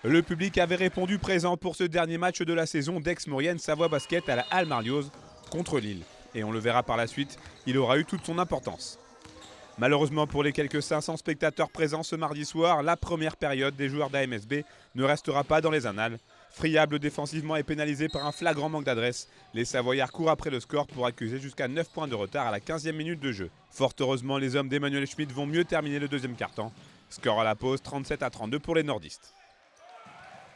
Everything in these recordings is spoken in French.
Le public avait répondu présent pour ce dernier match de la saison d'Aix-Maurienne Savoie Basket à la Halle Marlioz contre Lille. Et on le verra par la suite, il aura eu toute son importance. Malheureusement pour les quelques 500 spectateurs présents ce mardi soir, la première période des joueurs d'AMSB ne restera pas dans les annales. Friable défensivement et pénalisé par un flagrant manque d'adresse, les Savoyards courent après le score pour accuser jusqu'à 9 points de retard à la 15e minute de jeu. Fort heureusement, les hommes d'Emmanuel Schmitt vont mieux terminer le deuxième quart-temps. Score à la pause 37-32 pour les nordistes.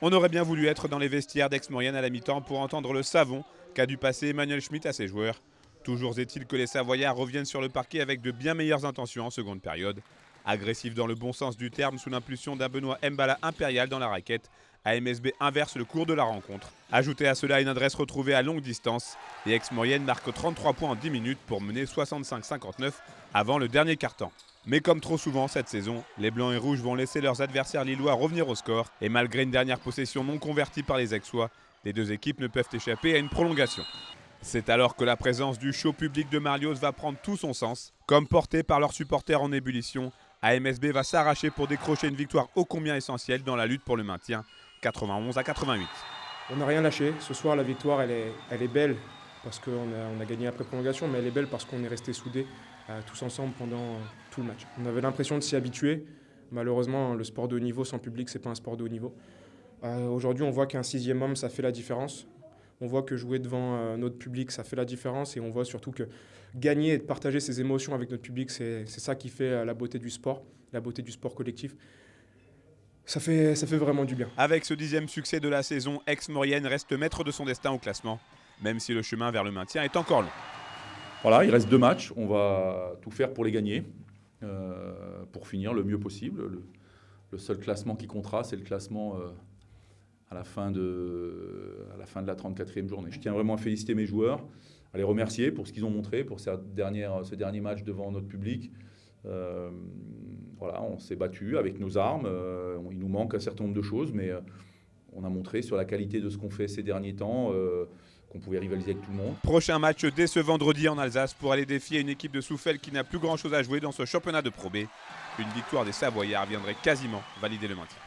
On aurait bien voulu être dans les vestiaires d'Aix-Maurienne à la mi-temps pour entendre le savon qu'a dû passer Emmanuel Schmitt à ses joueurs. Toujours est-il que les Savoyards reviennent sur le parquet avec de bien meilleures intentions en seconde période. Agressif dans le bon sens du terme sous l'impulsion d'un Benoît Mbala impérial dans la raquette, AMSB inverse le cours de la rencontre. Ajoutez à cela une adresse retrouvée à longue distance et Aix-Maurienne marque 33 points en 10 minutes pour mener 65-59 avant le dernier quart-temps. Mais comme trop souvent cette saison, les Blancs et Rouges vont laisser leurs adversaires lillois revenir au score et malgré une dernière possession non convertie par les Aixois, les deux équipes ne peuvent échapper à une prolongation. C'est alors que la présence du show public de Marlioz va prendre tout son sens. Comme porté par leurs supporters en ébullition, AMSB va s'arracher pour décrocher une victoire ô combien essentielle dans la lutte pour le maintien, 91-88. On n'a rien lâché. Ce soir, la victoire, elle est belle parce qu'on a gagné après prolongation, mais elle est belle parce qu'on est resté soudés tous ensemble pendant tout le match. On avait l'impression de s'y habituer. Malheureusement, le sport de haut niveau sans public, c'est pas un sport de haut niveau. Aujourd'hui, on voit qu'un sixième homme, ça fait la différence. On voit que jouer devant notre public, ça fait la différence. Et on voit surtout que gagner et de partager ses émotions avec notre public, c'est ça qui fait la beauté du sport collectif. Ça fait vraiment du bien. Avec ce 10e succès de la saison, Aix-Maurienne reste maître de son destin au classement, même si le chemin vers le maintien est encore long. Voilà, il reste 2 matchs. On va tout faire pour les gagner, pour finir le mieux possible. Le seul classement qui comptera, c'est le classement à la fin de la 34e journée. Je tiens vraiment à féliciter mes joueurs, à les remercier pour ce qu'ils ont montré, pour ce dernier match devant notre public. Voilà, on s'est battu avec nos armes. Il nous manque un certain nombre de choses, mais on a montré sur la qualité de ce qu'on fait ces derniers temps qu'on pouvait rivaliser avec tout le monde. Prochain match dès ce vendredi en Alsace pour aller défier une équipe de Souffel qui n'a plus grand-chose à jouer dans ce championnat de Pro B. Une victoire des Savoyards viendrait quasiment valider le maintien.